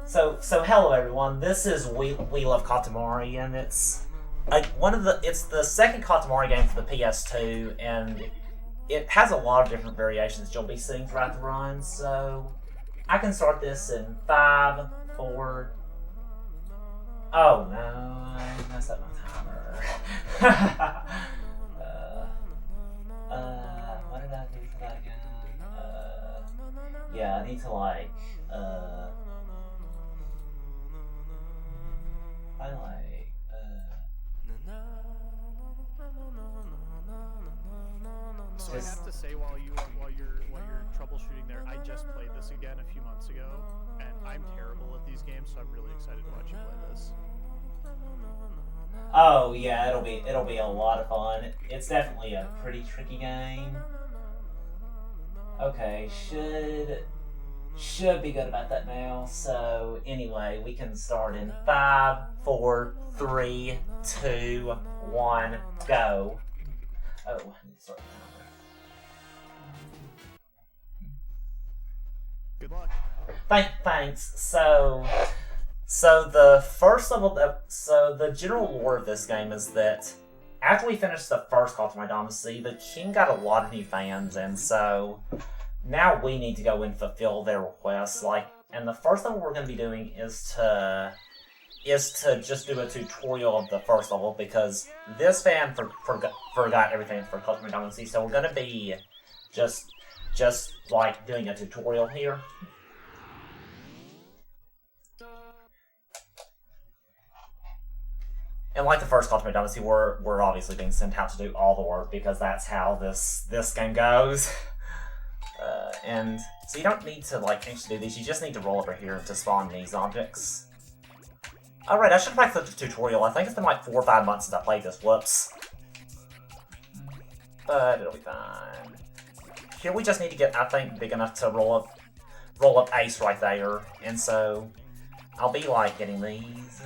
So hello everyone. This is We Love Katamari, and it's it's the second Katamari game for the PS2, and it has a lot of different variations you'll be seeing throughout the run. So I can start this in 5, 4. Oh no, I messed up my timer. What did I do for that again? Yeah, I need to So I have to say, while you're troubleshooting there, I just played this again a few months ago, and I'm terrible at these games, so I'm really excited to watch you play this. Oh yeah, it'll be a lot of fun. It's definitely a pretty tricky game. Okay, should be good about that now. So anyway, we can start in 5, 4, 3, 2, 1, go. Oh, I need to start the timer. Good luck. Thanks. So the first level, so the general lore of this game is that after we finished the first Katamari Damacy, the king got a lot of new fans, and so now we need to go and fulfill their requests. And the first level we're going to be doing is to just do a tutorial of the first level, because this fan forgot everything for Katamari Damacy, so we're going to be just like doing a tutorial here. And like the first Katamari Damacy, we're obviously being sent out to do all the work, because that's how this game goes. And so you don't need to actually do these, you just need to roll over here to spawn these objects. Alright, I should have practiced the tutorial. I think it's been like 4 or 5 months since I played this, whoops. But it'll be fine. Here we just need to get, I think, big enough to roll up Ace right there, and so I'll be getting these.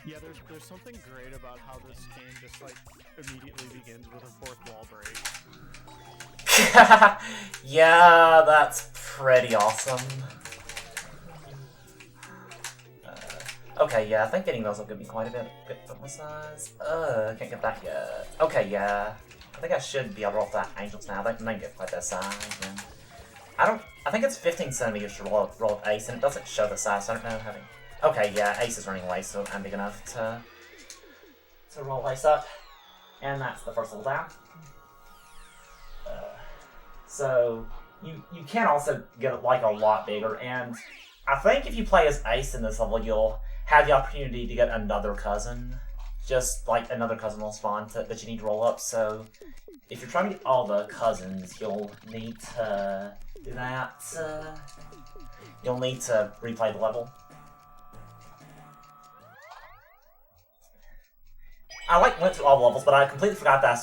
Yeah, there's something great about how this game just immediately begins with a fourth wall break. Yeah, that's pretty awesome. Okay, yeah, I think getting those will give me quite a bit of my size. I can't get that yet. Okay, yeah. I think I should be able to roll that Angels now. I can get quite that size. And I think it's 15 centimeters to roll up Ace, and it doesn't show the size, so I don't know how to... Okay, yeah, Ace is running away, so I'm big enough to roll Ace up. And that's the first level down. So, you can also get it a lot bigger, and I think if you play as Ace in this level, you'll have the opportunity to get another cousin. Just another cousin will spawn that you need to roll up, so if you're trying to get all the cousins, you'll need to do that. You'll need to replay the level. I went through all the levels, but I completely forgot that,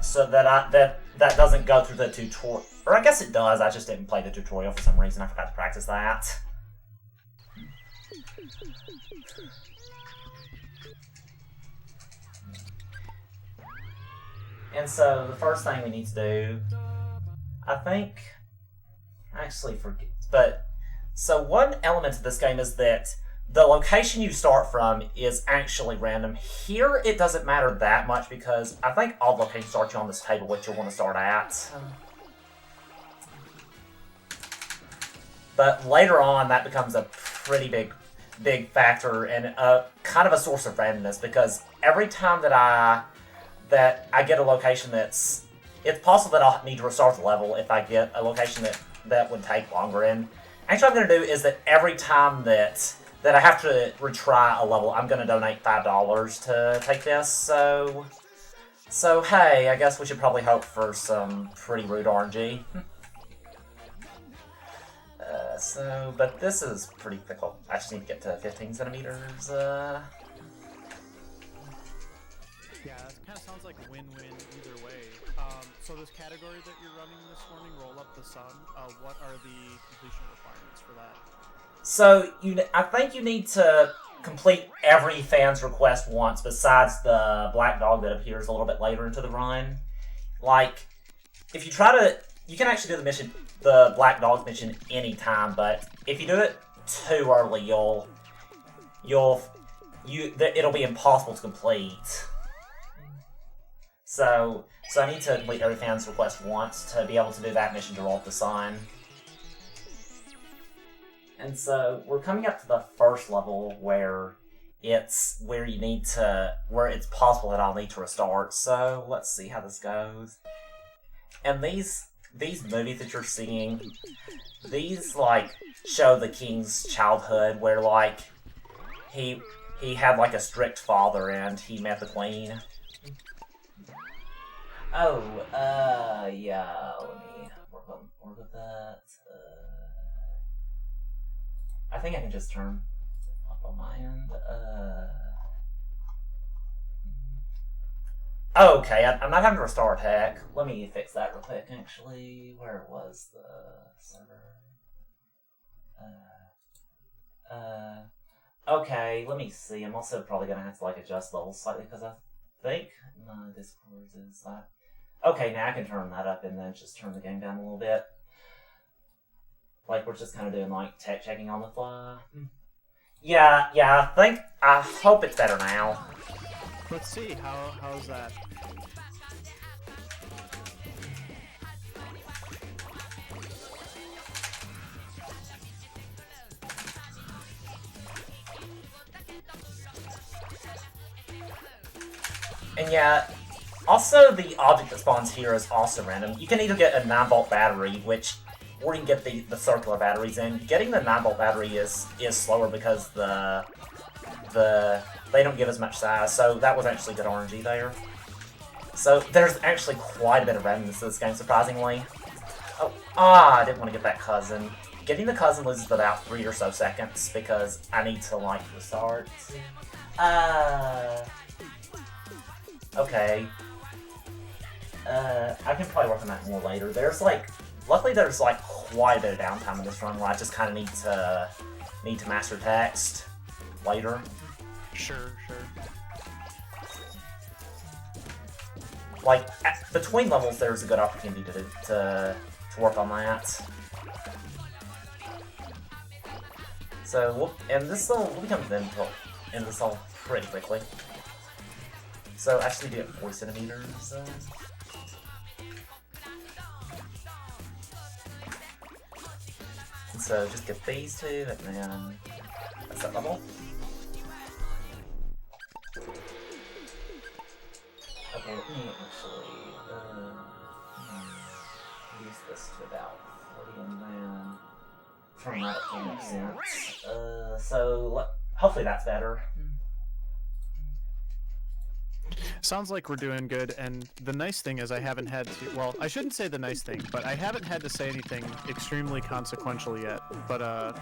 so that doesn't go through the tutorial. Or I guess it does, I just didn't play the tutorial for some reason. I forgot to practice that. And so the first thing we need to do, I think, so one element of this game is that the location you start from is actually random. Here, it doesn't matter that much, because I think all the locations start you on this table, which you'll want to start at. But later on, that becomes a pretty big factor, and kind of a source of randomness, because every time that I get a location it's possible that I'll need to restart the level if I get a location that would take longer. And actually what I'm going to do is that every time that I have to retry a level, I'm going to donate $5 to take this, so hey, I guess we should probably hope for some pretty rude RNG. But this is pretty fickle. I just need to get to 15 centimeters. Yeah, that kind of sounds like win-win either way. So this category that you're running this morning, Roll Up the Sun, what are the completion requirements for that? So, I think you need to complete every fan's request once, besides the black dog that appears a little bit later into the run. If you try to you can actually do the mission, the Black Dog mission, anytime. But if you do it too early, it'll be impossible to complete. So I need to complete every fan's request once to be able to do that mission to roll up the sign. And so we're coming up to the first level where it's possible that I'll need to restart. So let's see how this goes. And these movies that you're seeing, these like show the king's childhood, where like he had like a strict father and he met the queen. Oh, yeah, let me work with that. I think I can just turn up on my end. Okay, I'm not having to restart heck. Let me fix that real quick, actually. Where was the server? Okay, let me see. I'm also probably gonna have to like adjust levels slightly because I think my Discord is like... Okay, now I can turn that up and then just turn the game down a little bit. Like, we're just kind of doing, like, tech checking on the fly. Yeah, I hope it's better now. Let's see, how's that? And yeah, also the object that spawns here is also random. You can either get a 9-volt battery, or you can get the circular batteries, and getting the 9-volt battery is slower because they don't give as much size, so that was actually good RNG there. So there's actually quite a bit of randomness to this game, surprisingly. Oh, I didn't want to get that cousin. Getting the cousin loses about 3 or so seconds because I need to, like, restart. Okay. I can probably work on that more later. Luckily there's like quite a bit of downtime in this run where I just kind of need to master text later. Sure. Like between levels, there's a good opportunity to work on that. So we'll be coming to the end of this all pretty quickly. So actually, do it 40 centimeters. And so just get these two, and then that's that level. Okay, let me actually use this to about 40, and then turn that up to 100%. So hopefully that's better. Sounds like we're doing good, and the nice thing is I haven't had to, well, I shouldn't say the nice thing, but I haven't had to say anything extremely consequential yet, but I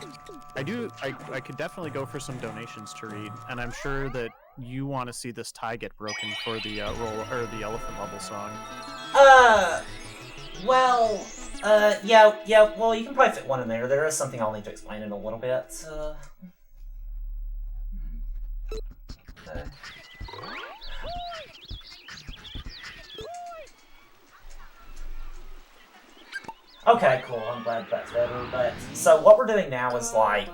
could definitely go for some donations to read, and I'm sure that you want to see this tie get broken for the the elephant level song. Yeah, well, you can probably fit one in there. There is something I'll need to explain in a little bit. Okay. Okay, cool. I'm glad that's better. But so what we're doing now is like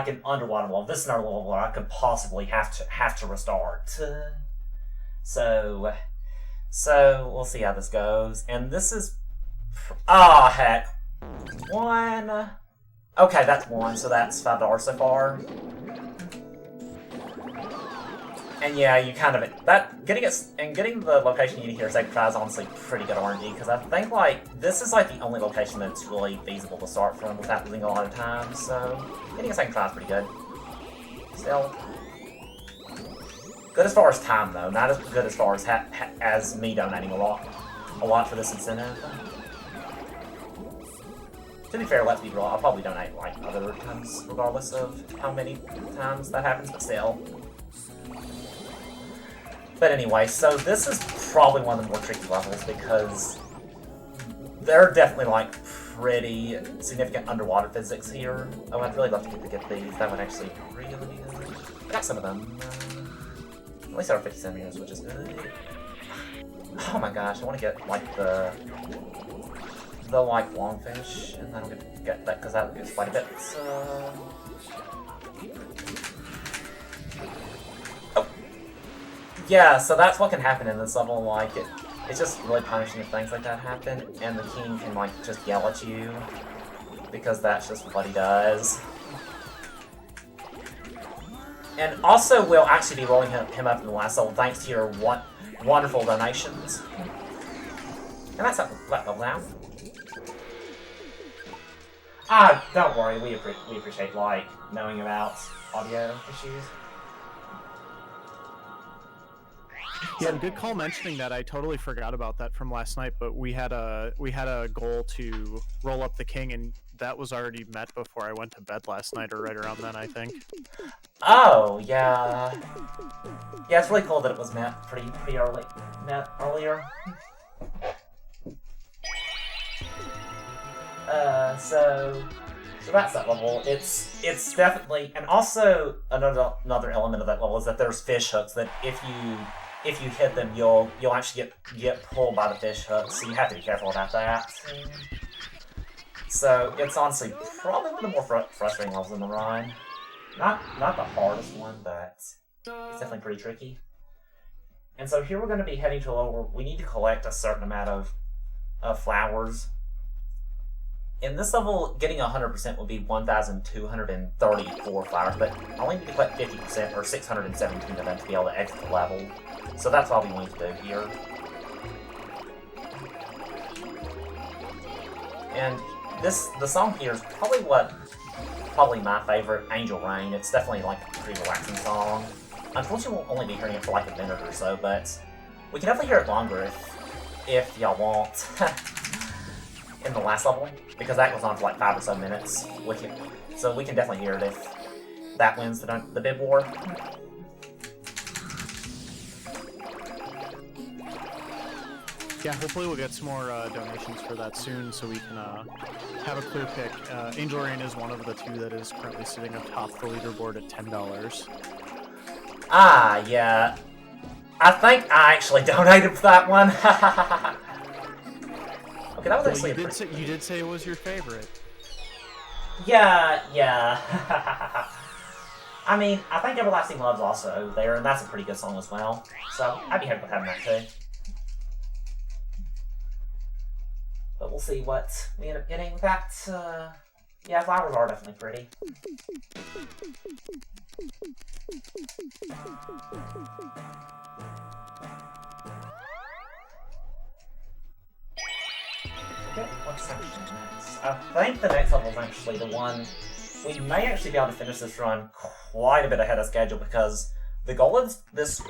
an underwater level. This is another level where I could possibly have to restart. So we'll see how this goes. And this is heck, 1. Okay, that's 1. So that's $5 so far. And yeah, you kind of getting the location you need here second try is honestly pretty good RNG because I think like this is like the only location that's really feasible to start from without losing a lot of time. So getting a second try is pretty good. Still good as far as time though, not as good as far as me donating a lot for this incentive. To be fair, let's be real, I'll probably donate like other times regardless of how many times that happens, but still. But anyway, so this is probably one of the more tricky levels because there are definitely like pretty significant underwater physics here. Oh, I'd really love to get these. That would actually really be good. I got some of them. At least over 50 centimeters, which is good. Oh my gosh, I want to get like the the like longfish, and then I'm gonna get that because that gives quite a bit. Oh, yeah. So that's what can happen in this level. Like it's just really punishing if things like that happen, and the king can like just yell at you because that's just what he does. And also, we'll actually be rolling him up in the last level thanks to your wonderful donations. And that's that level now. Ah, don't worry, we appreciate, like, knowing about audio issues. Yeah, good call mentioning that. I totally forgot about that from last night, but we had a goal to roll up the king, and that was already met before I went to bed last night, or right around then, I think. Oh, yeah. Yeah, it's really cool that it was met pretty early. Met earlier. So that's that level. It's definitely, and also another element of that level is that there's fish hooks that if you hit them, you'll actually get pulled by the fish hooks. So you have to be careful about that. So it's honestly probably one of the more frustrating levels in the run. Not the hardest one, but it's definitely pretty tricky. And so here we're going to be heading to a level where we need to collect a certain amount of flowers. In this level, getting 100% would be 1,234 flowers, but I only need to collect 50%, or 617 of them to be able to exit the level. So that's all we need to do here. And the song here is probably my favorite, Angel Rain. It's definitely like a pretty relaxing song. Unfortunately, we'll only be hearing it for like a minute or so, but we can definitely hear it longer if y'all want. In the last level, because that goes on for like 5 or so minutes. So we can definitely hear it if that wins the bid war. Yeah, hopefully we'll get some more donations for that soon, so we can have a clear pick. Angel Rain is one of the two that is currently sitting atop the leaderboard at $10. Ah, yeah. I think I actually donated for that one. Okay, that was actually you did say it was your favorite. Yeah. I mean, I think Everlasting Love's also there, and that's a pretty good song as well. So I'd be happy with having that too. But we'll see what we end up getting with that. Yeah, flowers are definitely pretty. Okay, what's section next? I think the next level is actually the one. We may actually be able to finish this run quite a bit ahead of schedule because the goal of this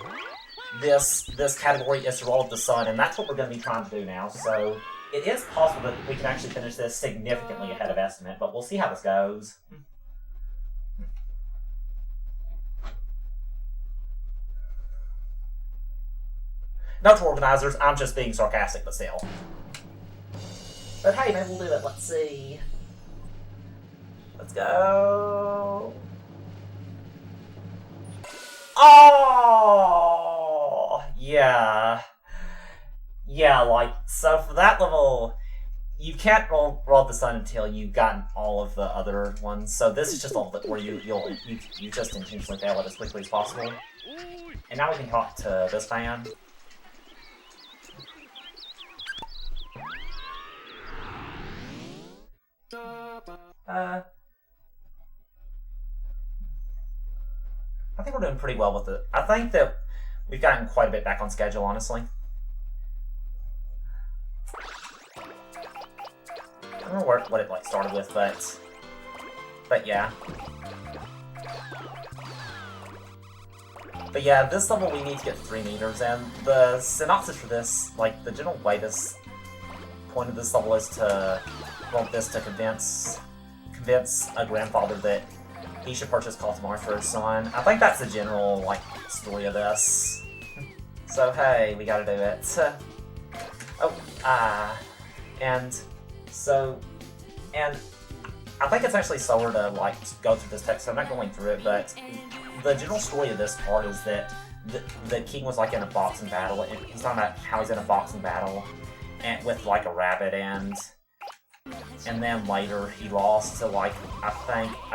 category is to roll up the sun, and that's what we're going to be trying to do now. So it is possible that we can actually finish this significantly ahead of estimate, but we'll see how this goes. Note to organizers, I'm just being sarcastic, but still. But hey, maybe we'll do it. Let's see. Let's go. Oh! Yeah. Yeah, like, so for that level, you can't roll up the sun until you've gotten all of the other ones. So this is just a level where you just intentionally fail it as quickly as possible. And now we can talk to this fan. I think we're doing pretty well with it. I think that we've gotten quite a bit back on schedule, honestly. I don't know what it like started with, but yeah. But yeah, this level we need to get 3 meters, and the synopsis for this, like the general way this point of this level is to roll this to convince a grandfather that he should purchase Katamari for his son. I think that's the general like story of this. So hey, we gotta do it. And I think it's actually slower to like go through this text, so I'm not going through it, but the general story of this part is that the king was like in a boxing battle, and he's talking about how he's in a boxing battle and with like a rabbit, and And then later he lost to, like, I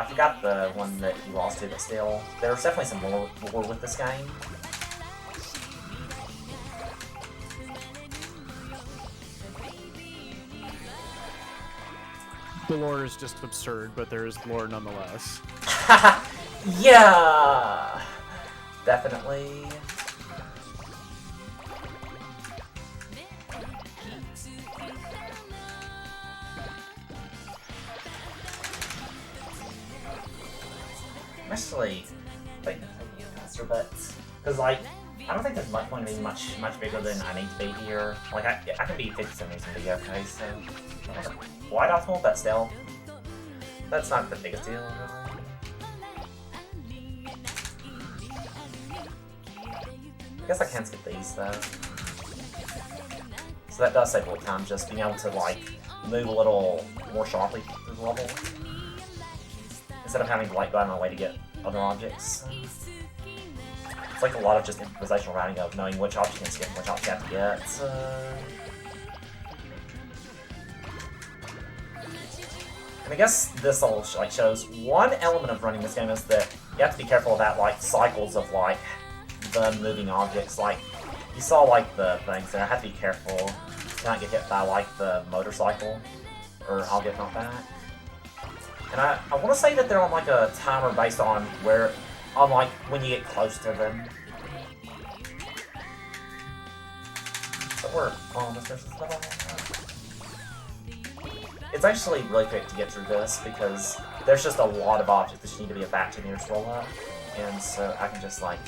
forgot the one that he lost to, but still, there's definitely some lore with this game. The lore is just absurd, but there is lore nonetheless. Yeah! Definitely. Actually, like, faster, but because like I don't think there's much point to be much bigger than I need to be here. Like I can be 50 meters and be okay. So wide optimal, but still, that's not the biggest deal. Really. I guess I can skip these though. So that does save a little time, just being able to like move a little more sharply through the level. Instead of having to like go out of my way to get other objects. It's like a lot of just improvisational routing of knowing which object you can skip and which object you have to get. And I guess this level like shows one element of running this game is that you have to be careful about like cycles of like the moving objects. Like you saw like the things there. I have to be careful to not get hit by like the motorcycle or I'll get knocked back. And I want to say that they're on like a timer based on like when you get close to them. So we're almost finished this level. It's actually really quick to get through this because there's just a lot of objects that you need to be about 2 meters roll up. And so I can just like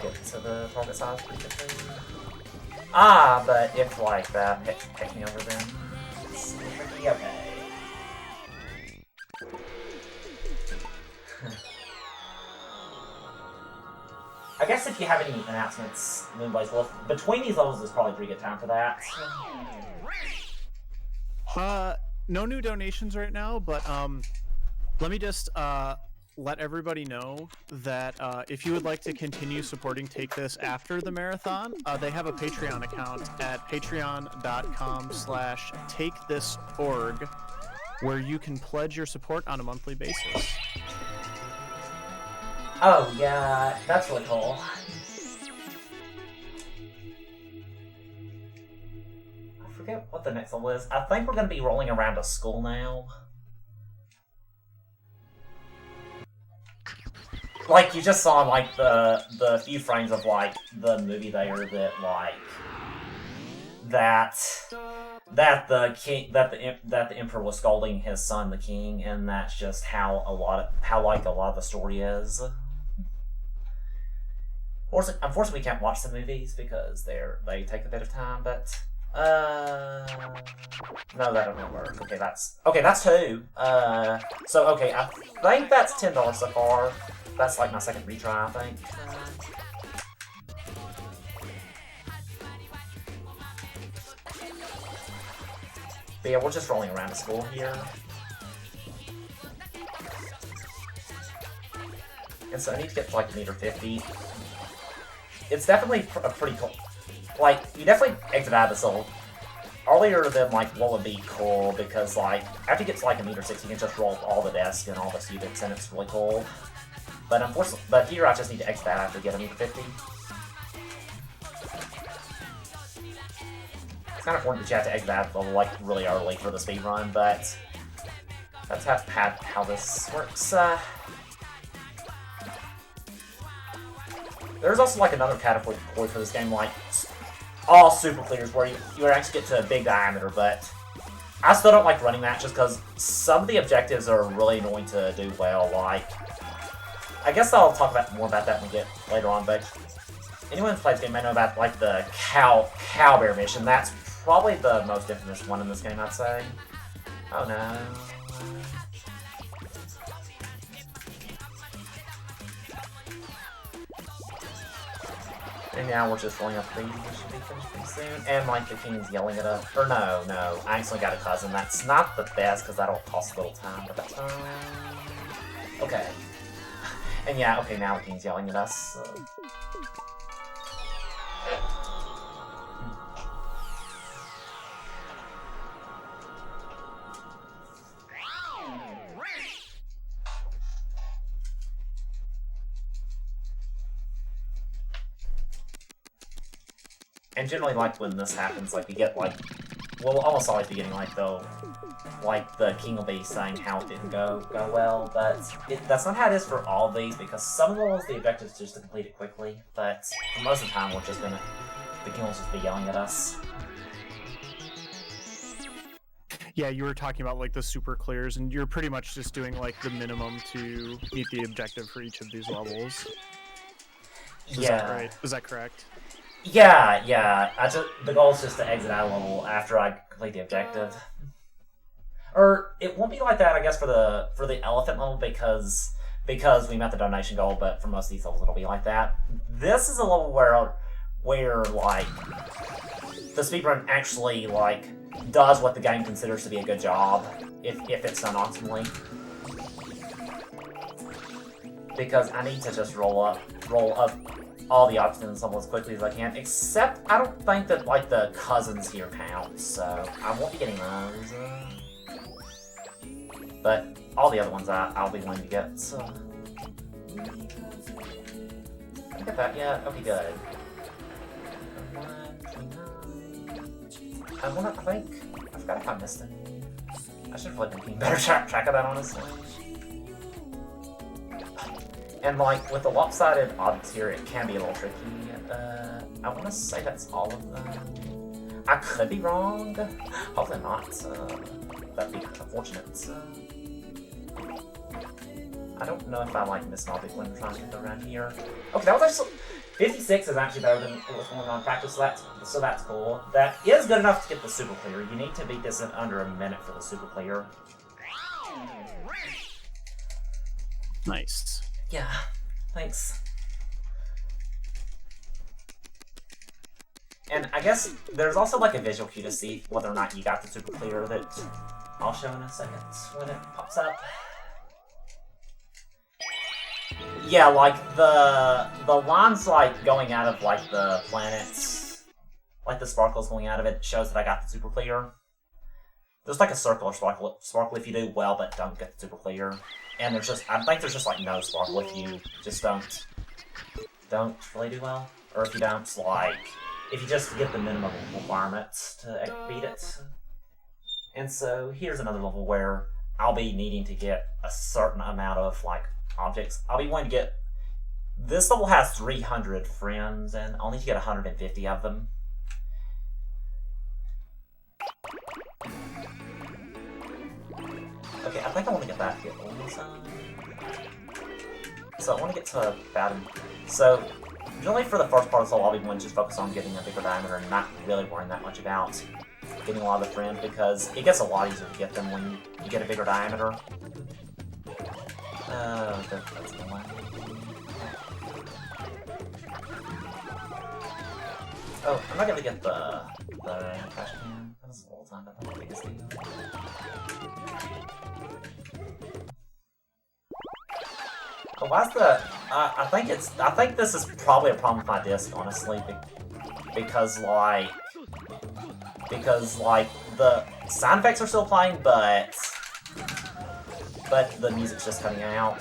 get to the target size pretty quickly. But if like that hits me over then it's pretty okay. I guess if you have any announcements, Moonblaze, well, between these levels is probably a pretty good time for that. No new donations right now, but let me just let everybody know that if you would like to continue supporting Take This after the marathon, they have a Patreon account at patreon.com/takethisorg, where you can pledge your support on a monthly basis. Oh yeah, that's really cool. I forget what the next level is. I think we're going to be rolling around a school now. Like you just saw like the few frames of like the movie there that like that the emperor was scolding his son, the king, and that's just how a lot of the story is. Unfortunately, we can't watch the movies because they take a bit of time. But no, that don't work. Okay, that's 2. So okay, I think that's $10 so far. That's like my second retry, I think. But yeah, we're just rolling around the school here. And so I need to get to like meter 50. It's definitely a pretty cool. Like, you definitely exit out of this level earlier than like what would be cool because like after you get to like a meter 60, you can just roll all the desks and all the students, and it's really cool. But unfortunately, here I just need to exit out after get a meter 50. It's kind of important that you have to exit out the level like really early for the speed run, but that's how this works. There's also like another category for this game, like all super clears, where you actually get to a big diameter, but I still don't like running that just because some of the objectives are really annoying to do well. Like, I guess I'll talk more about that when we get later on, but anyone who's played this game may know about like the cow bear mission. That's probably the most infamous one in this game, I'd say. Oh no. And now we're just rolling up these. We should be finished pretty soon. And like the king's yelling at us. Or no. I actually got a cousin. That's not the best because that'll cost a little time, but that's fine. Okay. And yeah, okay, now the king's yelling at us. So. And generally, like, when this happens, like, we get, like, well, almost always be getting, like, the king will be saying how it didn't go well, but that's not how it is for all of these, because some of the levels, the objective is just to complete it quickly, but for most of the time, the king will just be yelling at us. Yeah, you were talking about, like, the super clears, and you're pretty much just doing, like, the minimum to meet the objective for each of these levels. Is that right? Is that correct? Yeah. The goal is just to exit out a level after I complete the objective. Or it won't be like that, I guess, for the elephant level because we met the donation goal. But for most of these levels, it'll be like that. This is a level where like the speedrun actually like does what the game considers to be a good job if it's done optimally. Because I need to just roll up all the options as quickly as I can, except I don't think that, like, the cousins here count, so I won't be getting those. But all the other ones I'll be willing to get, so... Can I get that yet? Okay, good. I forgot if I missed any. I should have really been keeping better track of that, honestly. And, like, with the lopsided objects here, it can be a little tricky. I want to say that's all of them. I could be wrong. Hopefully not. That'd be unfortunate. I don't know if I, like, missed an object when I'm trying to go around here. Okay, that was actually... 56 is actually better than it was going on practice, so that's cool. That is good enough to get the super clear. You need to beat this in under a minute for the super clear. Nice. Yeah, thanks. And I guess there's also like a visual cue to see whether or not you got the super clear that I'll show in a second when it pops up. Yeah, like the lines like going out of like the planets, like the sparkles going out of it shows that I got the super clear. There's like a circle or sparkle if you do well but don't get the super clear. And I think there's just like no sparkle if you just don't really do well. Or if you don't, like, if you just get the minimum requirements to beat it. And so here's another level where I'll be needing to get a certain amount of, like, objects. I'll be wanting to get, this level has 300 friends and I'll need to get 150 of them. Okay, I think I want to get that to get all this time. So I want to get to about... So, generally for the first part of the level, I'll be one just focus on getting a bigger diameter and not really worrying that much about getting a lot of the friends, because it gets a lot easier to get them when you get a bigger diameter. That's the one. Oh, I'm not gonna get the trash can. That's the whole time, that's not the biggest deal. Oh, why's the... I think this is probably a problem with my disc, honestly, because the sound effects are still playing, but the music's just cutting out.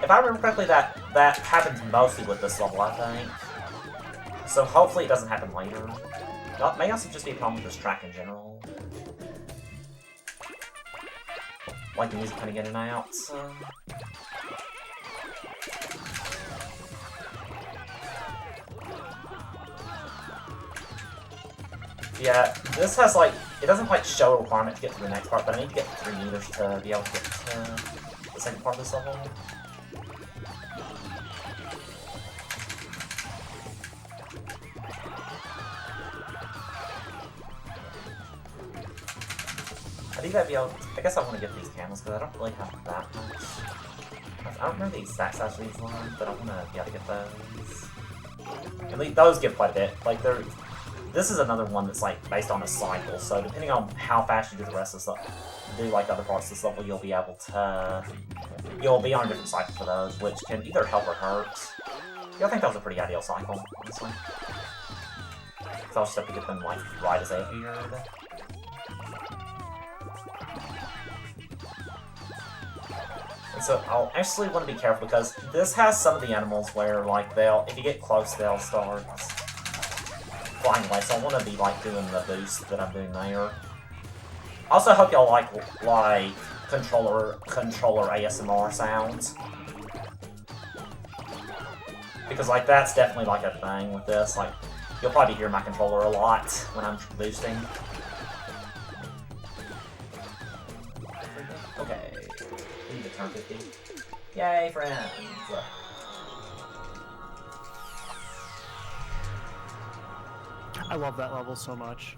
If I remember correctly, that happens mostly with this level, I think. So hopefully it doesn't happen later. It may also just be a problem with this track in general. Like the music cutting in and out, so... Yeah, this has like, it doesn't quite show a requirement to get to the next part, but I need to get 3 meters to be able to get to the second part of this level. I think I'd be able to, I guess I want to get these camels because I don't really have that much. I don't remember the exact size of these lines, but I want to be able to get those. At least those give quite a bit. Like they're... This is another one that's like based on a cycle, so depending on how fast you do the rest of the stuff, do like other parts of this level, you'll be able to... You'll be on a different cycle for those, which can either help or hurt. Yeah, I think that was a pretty ideal cycle, honestly. So I'll just have to get them like right as they appeared. And so I'll actually want to be careful because this has some of the animals where like if you get close, they'll start flying away, so I want to be like doing the boost that I'm doing there. Also, hope y'all like controller ASMR sounds, because like that's definitely like a thing with this. Like you'll probably hear my controller a lot when I'm boosting. Okay, we need to turn 50. Yay, friends! I love that level so much.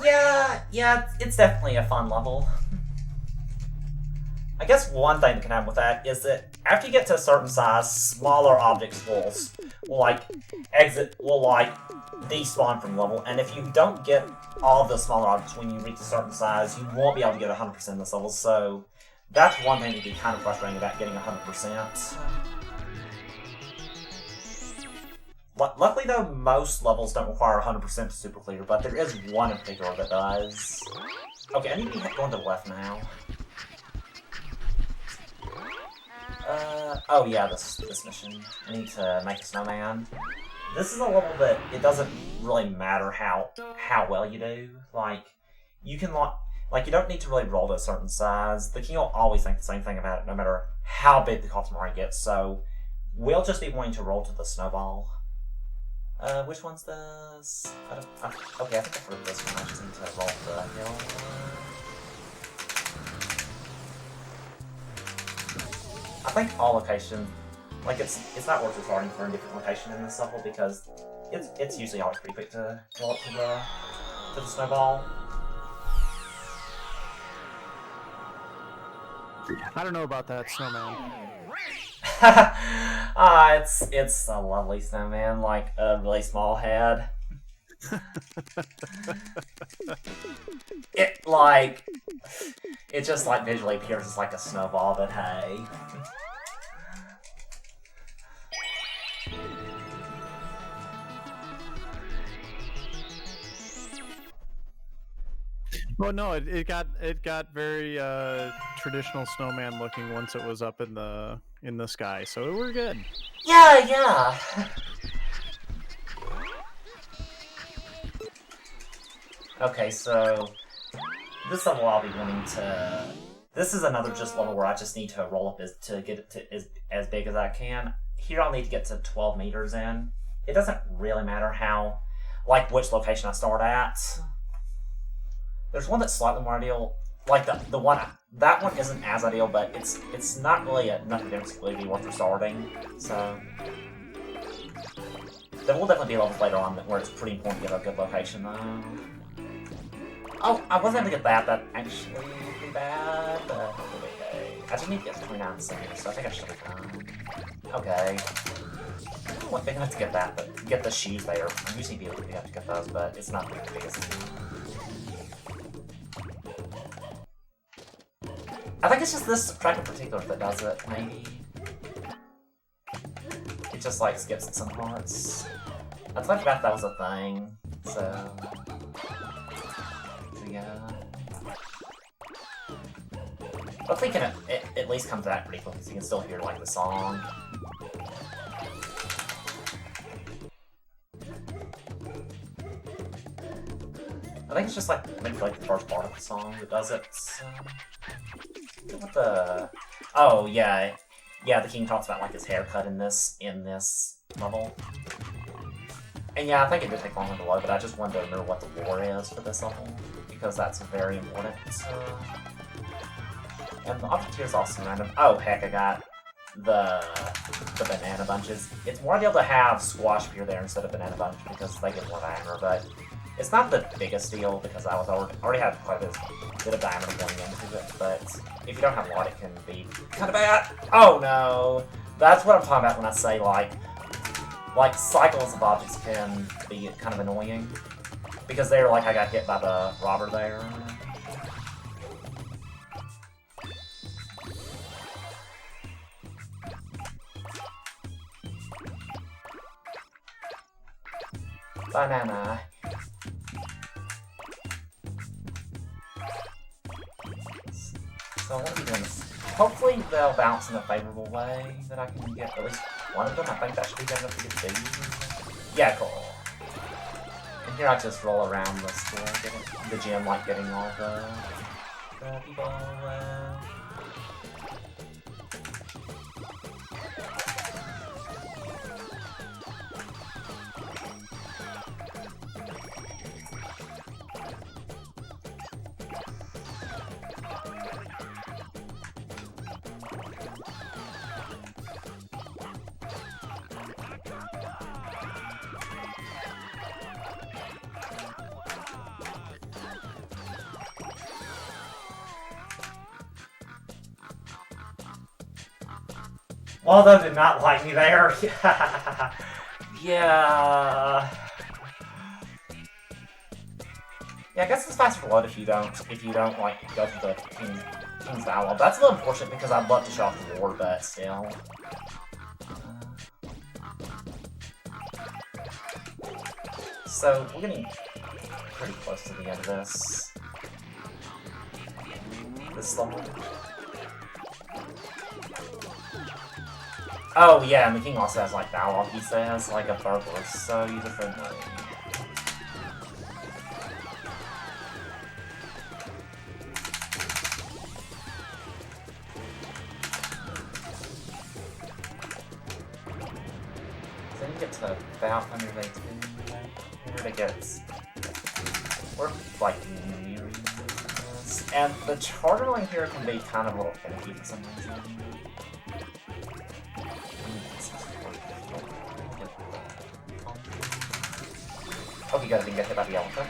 Yeah, it's definitely a fun level. I guess one thing that can happen with that is that after you get to a certain size, smaller objects will despawn from the level, and if you don't get all of the smaller objects when you reach a certain size, you won't be able to get 100% of this level, so that's one thing that can be kind of frustrating about getting 100%. Luckily though, most levels don't require 100% to super clear, but there is one in particular that does. Okay, I need to be going to the left now. Oh yeah, this mission. I need to make a snowman. This is a level that it doesn't really matter how well you do. Like, you can you don't need to really roll to a certain size. The king will always think the same thing about it, no matter how big the Katamari gets. So we'll just be wanting to roll to the snowball. Which one's this? Okay, I think I've heard this one. I just need to roll the hill. I think all locations, like it's not worth starting for a different location in this level because it's usually always pretty quick to roll up to the snowball. I don't know about that snowman. It's a lovely snowman, like a really small head. It just like visually appears as like a snowball, but hey. Well, no, it got very traditional snowman looking once it was up in the sky, so we're good. Yeah. Okay, so this level I'll be wanting to. This is another just level where I just need to roll up to get it to as big as I can. Here I'll need to get to 12 meters in. It doesn't really matter which location I start at. There's one that's slightly more ideal, like the one that one isn't as ideal, but it's not really enough of a difference to really be worth restarting. So there will definitely be levels later on where it's pretty important to get a good location though. Oh, I wasn't able to get that. That actually would be bad, but okay. I just need to get to 29 seconds, so I think I should be fine. Okay. I wasn't big enough to get that, but get the shoes there. I usually be able to get those, but it's not the biggest deal. I think it's just this track in particular that does it, maybe. It just like skips some parts. I totally forgot that was a thing, so yeah. Hopefully it at least comes out pretty quickly so you can still hear like the song. I think it's just like maybe like the first part of the song that does it. So. What the? Oh yeah, the king talks about like his haircut in this level. And yeah, I think it did take longer to load, but I just wanted to remember what the lore is for this level because that's very important. And the object here is also random. Oh heck, I got the banana bunches. It's more ideal to have squash appear there instead of banana bunch because they get more diameter, but it's not the biggest deal because I was already had quite a bit of diameter going into it, but if you don't have a lot, it can be kind of bad. Oh no! That's what I'm talking about when I say like cycles of objects can be kind of annoying. Because they're like I got hit by the robber there. Banana. So I want to be doing this. Hopefully they'll bounce in a favorable way that I can get at least one of them. I think that should be good enough to get these. Yeah, cool. here I just roll around the store, the gym, like getting all the people. Waldo did not like me there. Yeah. Yeah, I guess it's faster forward if you don't like go through the King's Dialogue. That's a little unfortunate because I'd love to show off the war, but still. So we're getting pretty close to the end of this. This level. Oh yeah, and the king also has like dialogue, he says, like a burglar, so user-friendly. Then you get to about 118. Here it gets. We're like nearing this. And the chartering here can be kind of a little finicky for some reason. Okay, good, I didn't get hit by the elephant.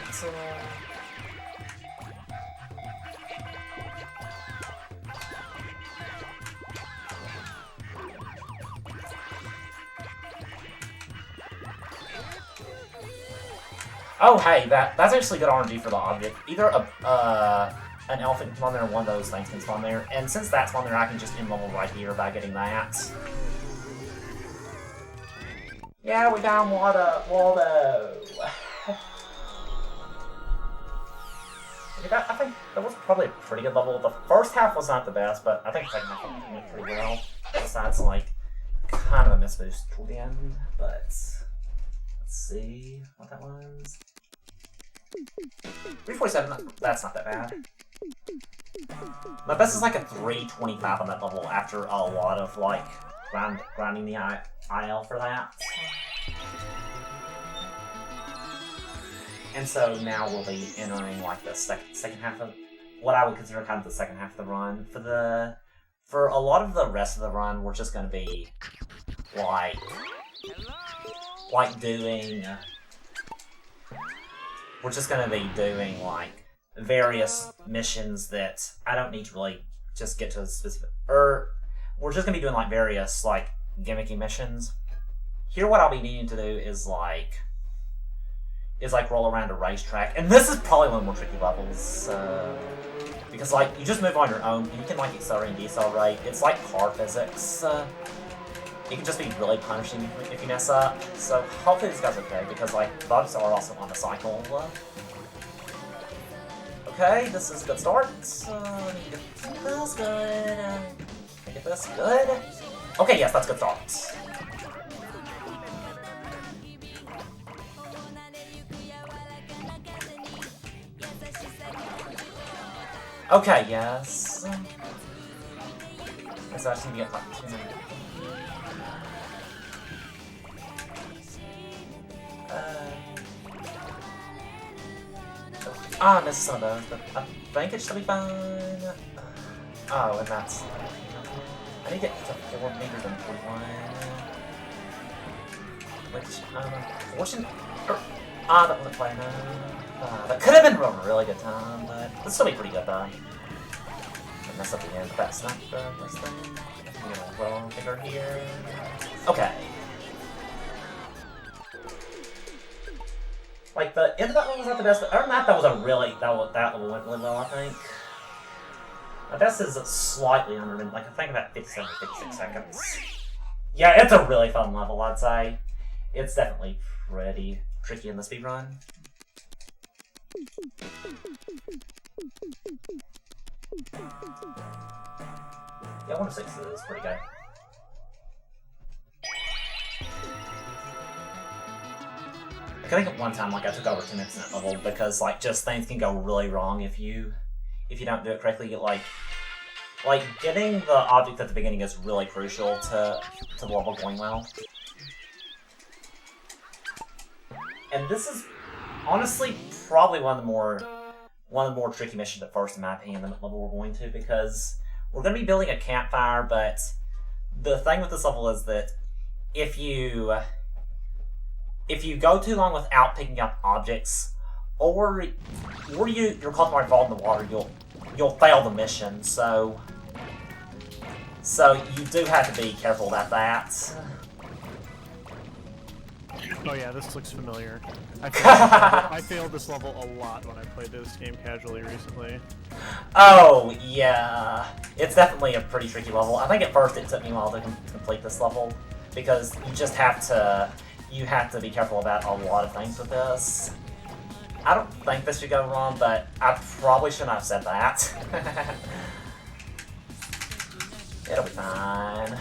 Oh, hey, that's actually good RNG for the object. Either an elephant can spawn there or one of those things can spawn there. And since that's spawned there, I can just end level right here by getting that. Yeah, we down Waldo. I think that was probably a pretty good level. The first half was not the best, but I think the second half went pretty well. Besides, like, kind of a miss boost toward the end, but let's see what that was. 347, that's not that bad. My best is like a 325 on that level after a lot of, like, grinding the IL for that. And so now we'll be entering like the second half of what I would consider kind of the second half of the run. For a lot of the rest of the run, we're just gonna be like doing. We're just gonna be doing like various missions that I don't need to really just get to a specific. We're just gonna be doing like various like gimmicky missions. Here, what I'll be needing to do is like roll around a racetrack, and this is probably one of the more tricky levels, because like you just move on your own, and you can like accelerate and decelerate. It's like car physics. It can just be really punishing if you mess up. So hopefully this guy's okay, because like the bugs are also on the cycle. Okay, this is a good start. Get this good. Get this good. Okay, yes, that's a good start. Okay, yes. It's actually gonna get like 2 minutes. I missed some of those, but I think it should be fine. Oh, and that's. I need to get to 4 meters and 41. Which, unfortunately. That wasn't quite enough. That could have been a really good time, but it'll still be pretty good though. I mess up again, but that's not the best thing. I'm gonna roll on finger here. Okay. Like the end of that one was not the best, but other than that, that level went really well, I think. My best is slightly under, like I think about 57, 56 seconds. Yeah, it's a really fun level, I'd say. It's definitely pretty tricky in the speedrun. Yeah, 1 of 6 is pretty good. I think at one time, like, I took over 10 minutes in that level because, like, just things can go really wrong if you don't do it correctly. Like getting the object at the beginning is really crucial to the level going well. And this is honestly probably one of the more tricky missions at first, in my opinion, than the level we're going to, because we're going to be building a campfire, but the thing with this level is that if you go too long without picking up objects, or your Katamari falls in the water, you'll fail the mission. So you do have to be careful about that. Oh yeah, this looks familiar. I failed this level a lot when I played this game casually recently. Oh yeah, it's definitely a pretty tricky level. I think at first it took me a while to complete this level because you have to be careful about a lot of things with this. I don't think this should go wrong, but I probably shouldn't have said that. It'll be fine.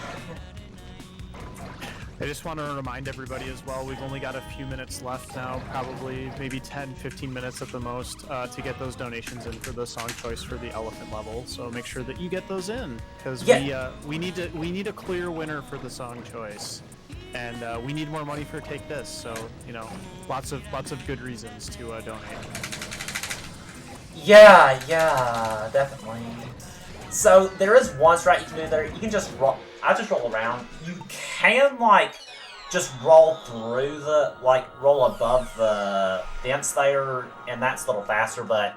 I just want to remind everybody as well, we've only got a few minutes left now, probably maybe 10-15 minutes at the most, to get those donations in for the song choice for the elephant level. So make sure that you get those in, because we need a clear winner for the song choice, and we need more money for Take This. So lots of good reasons to donate. Yeah, definitely. So there is one strat you can do there. You can just roll. I just roll around. You can just roll through roll above the fence there, and that's a little faster. But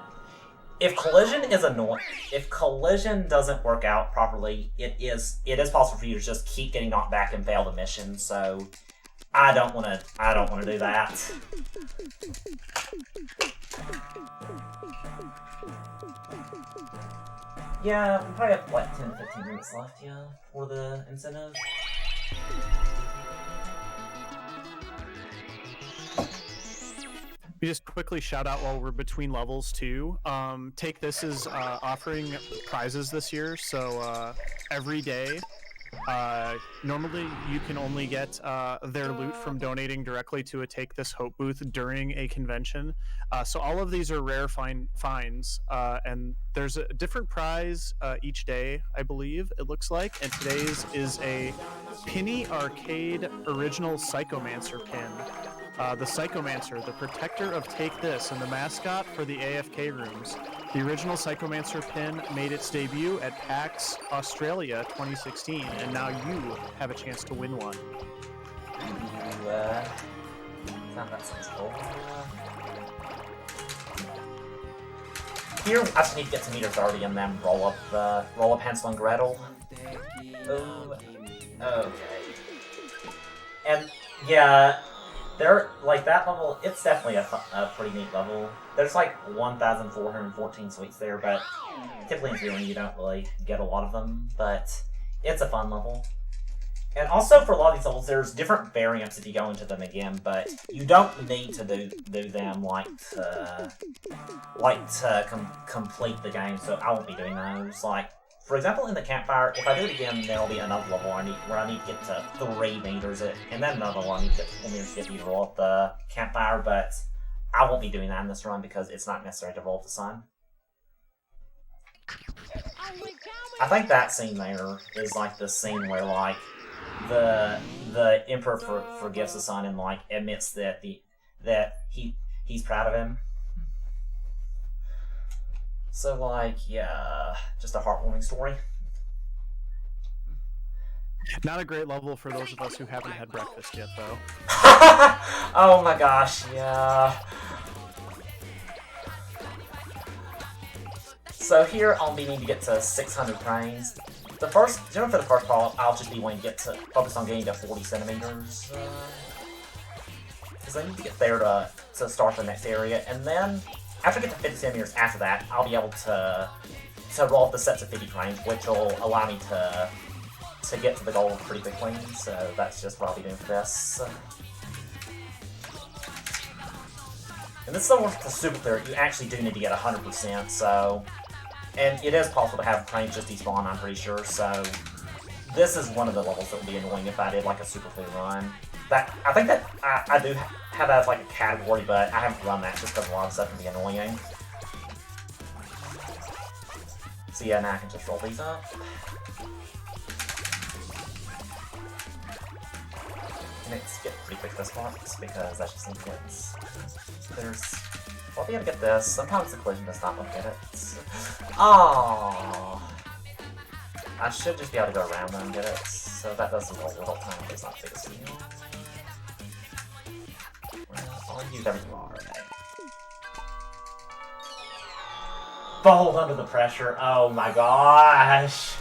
if collision is annoying, if collision doesn't work out properly, it is possible for you to just keep getting knocked back and fail the mission. So I don't want to do that. Yeah, we probably have like 10-15 minutes left, for the incentive. We just quickly shout out while we're between levels too. Take This is offering prizes this year, so every day. Normally you can only get their loot from donating directly to a Take This Hope booth during a convention. So all of these are rare finds, and there's a different prize each day, I believe, it looks like. And today's is a Penny Arcade Original Psychomancer pin. The Psychomancer, the protector of Take This, and the mascot for the AFK rooms. The original Psychomancer pin made its debut at PAX Australia 2016, and now you have a chance to win one. That sounds cool. Here, I just need to get to meter 30 and then roll up Hansel and Gretel. Ooh, okay. And yeah. That level, it's definitely a pretty neat level. There's 1,414 sweets there, but typically in Speedrun you don't really get a lot of them, but it's a fun level. And also for a lot of these levels, there's different variants if you go into them again, but you don't need to do them complete the game, so I won't be doing those. For example, in the campfire, if I do it again, there will be another level where I need to get to 3 meters, and then another one I need to get 4 meters to get you to roll up the campfire, but I won't be doing that in this run because it's not necessary to roll up the sun. I think that scene there is the scene where the Emperor forgives the sun and admits that he's proud of him. So, yeah, just a heartwarming story. Not a great level for those of us who haven't had breakfast yet, though. Oh my gosh, yeah. So here, I'll be needing to get to 600 frames. Generally for the first part, I'll just be wanting to focus on getting to 40 centimeters. Because I need to get there to start the next area, and then after I get to 50 centimeters after that, I'll be able to roll up the sets of 50 frames, which will allow me to get to the goal pretty quickly. So that's just what I'll be doing for this. And this is the one with the super clear. You actually do need to get 100%. So, and it is possible to have frames just despawn, I'm pretty sure. So this is one of the levels that would be annoying if I did a super clear run. I think that I do have that as like a category, but I haven't run that just because a lot of stuff can be annoying. So yeah, now I can just roll these up. And it's get pretty quick this box because that's just influence. There's... I'll be able to get this. Sometimes the collision does not want to get it. Oh, I should just be able to go around them and get it. So that does a little time, but it's not the biggest deal. Well, I'll use everything already. Fold under the pressure. Oh my gosh.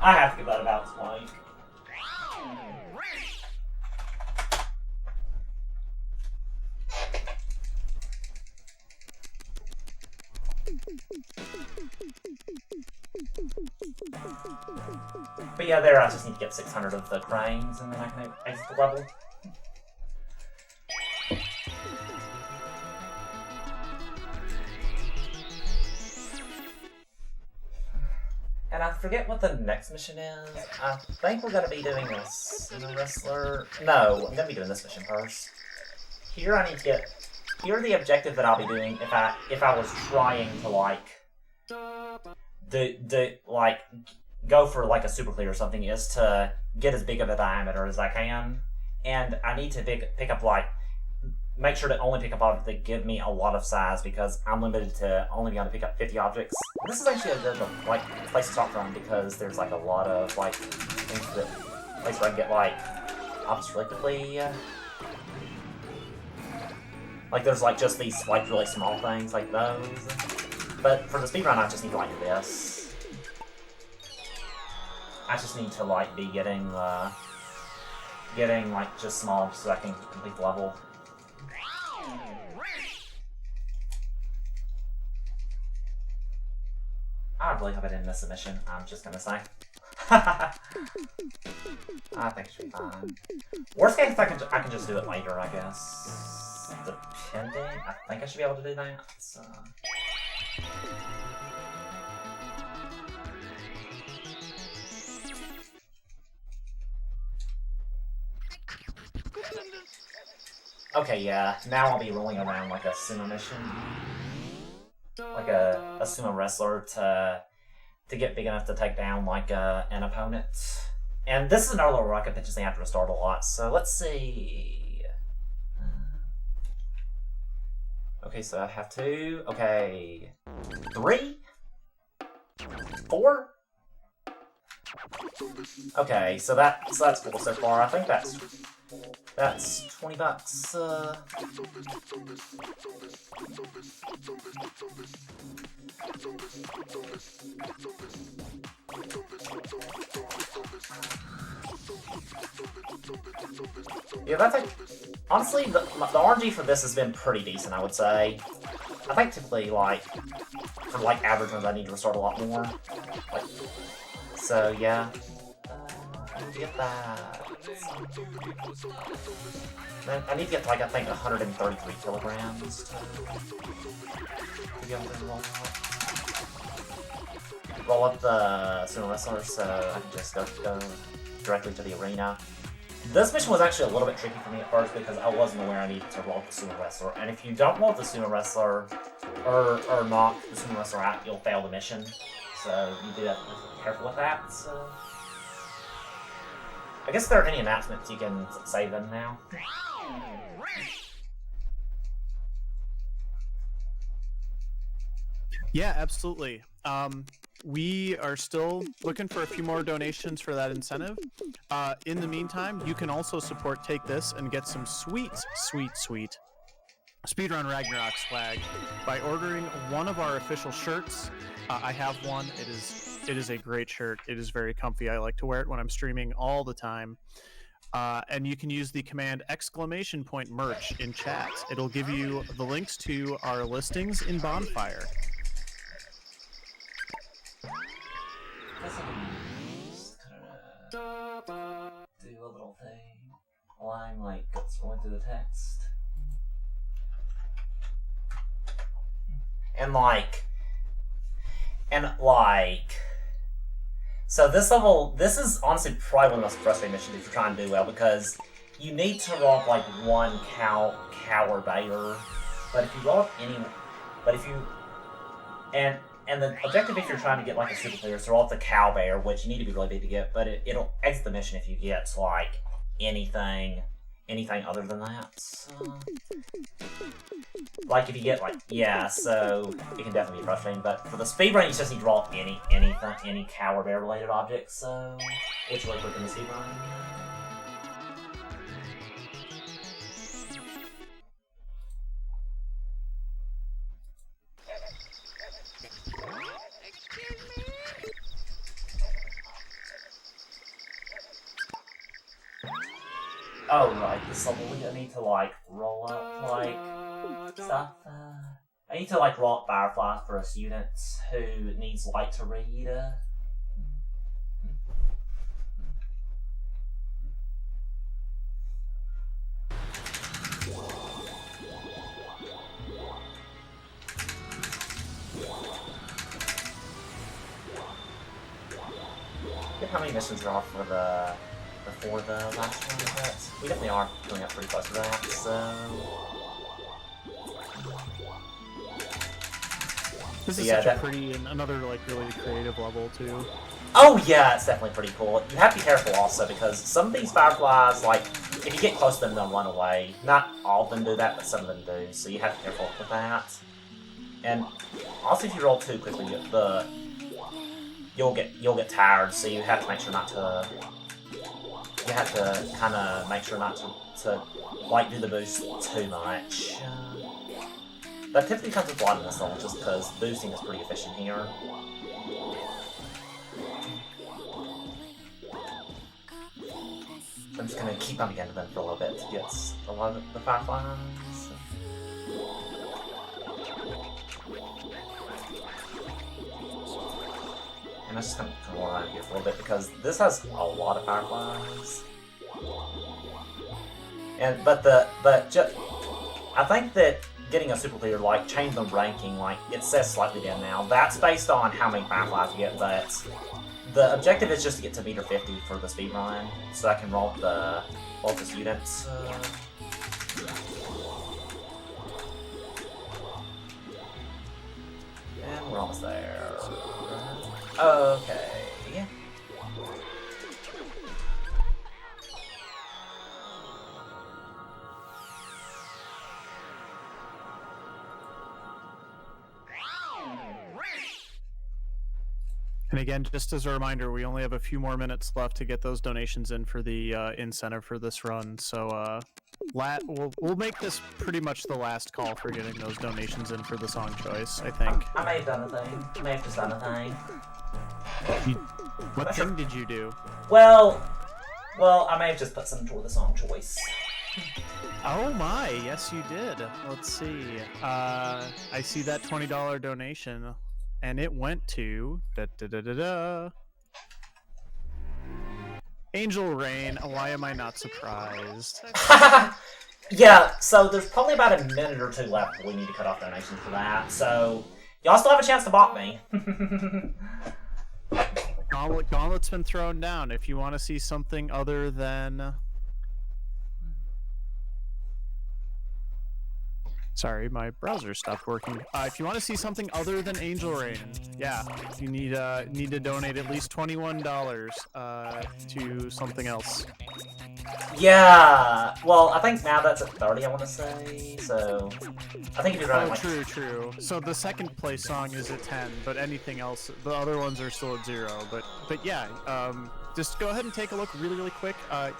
I have to give that about point. But yeah, there I just need to get 600 of the cranes and then I can exit the level. And I forget what the next mission is. I think we're gonna be doing a sumo wrestler. No, I'm gonna be doing this mission first. Here I need to get. Here the objective that I'll be doing if I was trying to like go for like a super clear or something is to get as big of a diameter as I can, and I need to pick up like make sure to only pick up objects that give me a lot of size because I'm limited to only being able to pick up 50 objects. This is actually a good like place to start from because there's like a lot of like things that place where I can get like objects really quickly. Like there's like just these like really small things like those. But for the speedrun I just need to like this. I just need to like be getting like just small so I can complete the level. I really hope I didn't miss a mission, I'm just gonna say. I think it should be fine. Worst case, I can just do it later, I guess. Depending, I think I should be able to do that. So. Okay, yeah. Now I'll be rolling around like a sumo mission, like a sumo wrestler to get big enough to take down like an opponent. And this is another little rocket that just have to restart a lot. So let's see. Okay, so I have 2. Okay, 3, 4. Okay, so that's cool so far. I think that's $20. Yeah, that's like honestly the RNG for this has been pretty decent, I would say. I think typically like for like average ones I need to restart a lot more. Like, so yeah. I need to get that. I need to get like I think 133 kilograms to be able to roll up the sumo wrestler, so I can just go directly to the arena. This mission was actually a little bit tricky for me at first because I wasn't aware I needed to roll up the sumo wrestler. And if you don't roll up the sumo wrestler or knock the sumo wrestler out, you'll fail the mission. So you do have to be careful with that. So I guess if there are any announcements, you can say them now. Yeah, absolutely. We are still looking for a few more donations for that incentive. In the meantime, you can also support Take This and get some sweet Speedrun Ragnarok swag by ordering one of our official shirts. I have one. It is a great shirt. It is very comfy. I like to wear it when I'm streaming all the time. And you can use the command !merch in chat. It'll give you the links to our listings in Bonfire. Do a little thing while I'm like scrolling through the text. And so this level, this is honestly probably one of the most frustrating missions if you're trying to do well because you need to roll up like one cow or bear, but if you roll up any, but if you and the objective if you're trying to get like a super player is to roll up the cow bear, which you need to be really big to get, but it'll exit the mission if you get like anything other than that. So, like if you get like so it can definitely be frustrating. But for the speedrun, you just need to roll up any cow or bear related object. So it's really quick in the speedrun. Oh, right, this level I need to like roll up like stuff. I need to like roll up Firefly for a student who needs light to read. Look how many missions are off for the before the last one, but we definitely are coming up pretty close to that, so... This is such a pretty, and another like really creative level too. Oh yeah, it's definitely pretty cool. You have to be careful also, because some of these fireflies, like, if you get close to them, they'll run away. Not all of them do that, but some of them do, so you have to be careful with that. And also if you roll too quickly, you'll get tired, so you have to make sure not to... You have to kind of make sure not to like do the boost too much. That typically comes with a lot in this level, just because boosting is pretty efficient here. I'm just gonna keep bumping into them for a little bit to get a lot of the fireflies. And I'm just gonna come around here for a little bit because this has a lot of fireflies. And I think that getting a super clear, like change the ranking, like it says slightly down now. That's based on how many fireflies you get, but the objective is just to get to meter 50 for the speedrun, so I can roll the students. And we're almost there. Okay. And again, just as a reminder, we only have a few more minutes left to get those donations in for the incentive for this run. So we'll make this pretty much the last call for getting those donations in for the song choice, I think. I may have done a thing. I may have just done a thing. What thing did you do? Well, I may have just put something toward the song choice. Oh my, yes you did. Let's see. I see that $20 donation. And it went to Angel Rain. Why am I not surprised? Yeah, so there's probably about a minute or two left before we need to cut off donations for that. So y'all still have a chance to bot me. Gauntlet's been thrown down. If you want to see something other than... Sorry, my browser stopped working. If you want to see something other than Angel Rain, yeah, you need to donate at least $21 to something else. Yeah, well, I think now that's at 30, I want to say, so I think if you're running True. So the second place song is at 10, but anything else, the other ones are still at 0. But yeah, just go ahead and take a look really quick at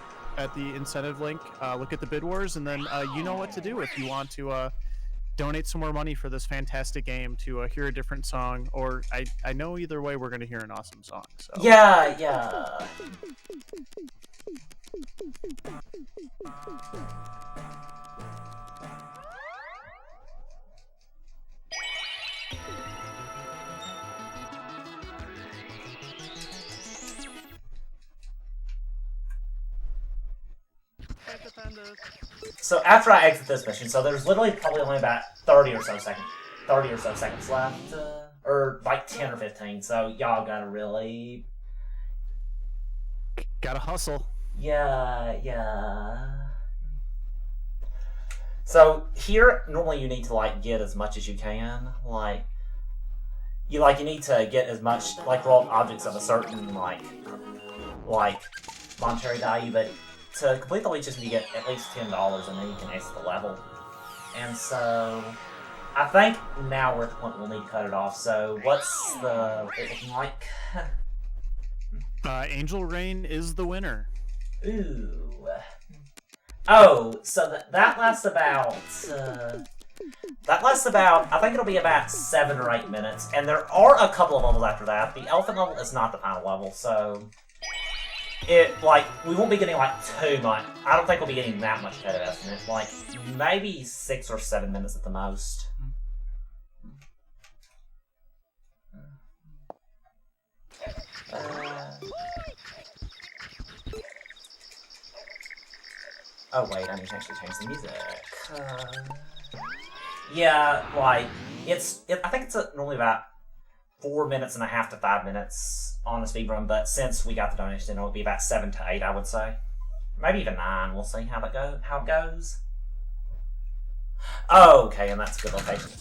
the incentive link, look at the bid wars, and then you know what to do if you want to donate some more money for this fantastic game to hear a different song, or I know either way we're going to hear an awesome song. So. Yeah. So after I exit this mission, so there's literally probably only about 30 or so seconds left, or like 10 or 15. So y'all gotta hustle. Yeah. So here, normally you need to like get as much as you can. You need to get as much like roll objects of a certain like monetary value, but to complete the leeches, you get at least $10, and then you can exit the level. And so I think now we're at the point we'll need to cut it off. So what's the it looking like? Angel Rain is the winner. Ooh. Oh, so that lasts about I think it'll be about 7 or 8 minutes, and there are a couple of levels after that. The elephant level is not the final level, so we won't be getting like too much. I don't think we'll be getting that much competitive estimate. Like maybe 6 or 7 minutes at the most. Oh wait, I need to actually change the music. Yeah, like I think it's normally about 4 minutes and a half to 5 minutes on the speedrun, but since we got the donation, it'll be about 7 to 8, I would say. Maybe even 9. We'll see how it goes. Oh, okay, and that's a good location.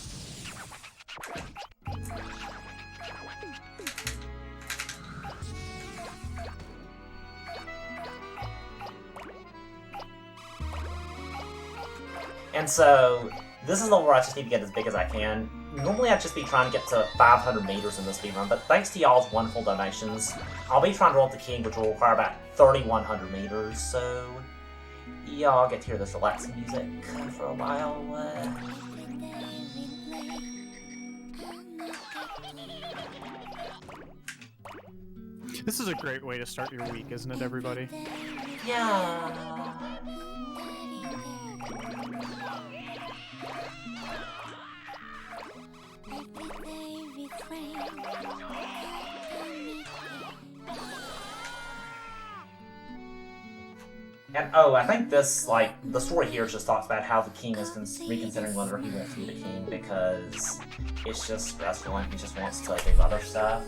And so, this is the level where I just need to get as big as I can. Normally I'd just be trying to get to 500 meters in this speedrun, but thanks to y'all's wonderful donations, I'll be trying to roll up the king, which will require about 3,100 meters, so y'all get to hear this relaxing music for a while. This is a great way to start your week, isn't it, everybody? Yeah. And I think this, the story here just talks about how the king is reconsidering whether he wants to be the king because it's just stressful and he just wants to do other stuff.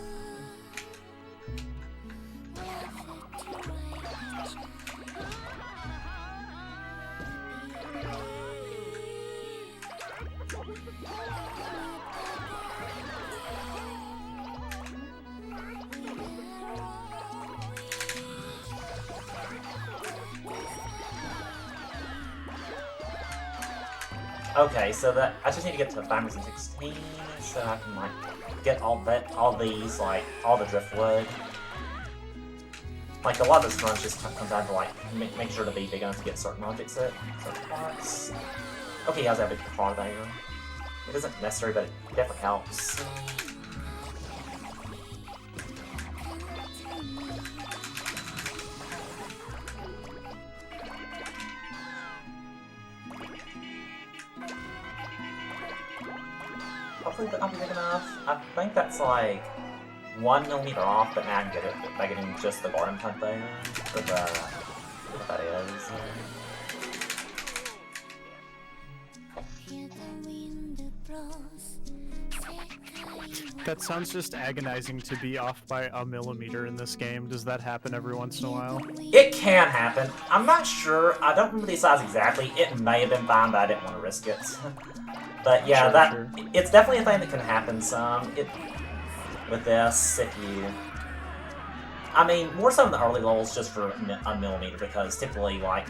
Okay, so that I just need to get to 516, so I can get all these all the driftwood. A lot of this crunch just comes down to make sure to be big enough to get certain objects at certain parts. Okay, he has that big car there. It isn't necessary, but it definitely helps. Hopefully that'll be big enough. I think that's 1 millimeter off, but now I can get it by getting just the bottom cut there. For what that is. That sounds just agonizing to be off by a millimeter in this game. Does that happen every once in a while? It can happen. I'm not sure. I don't remember the size exactly. It may have been fine, but I didn't want to risk it. But yeah, sure. It's definitely a thing that can happen some. With this, if you... I mean, more so in the early levels just for a millimeter, because typically, when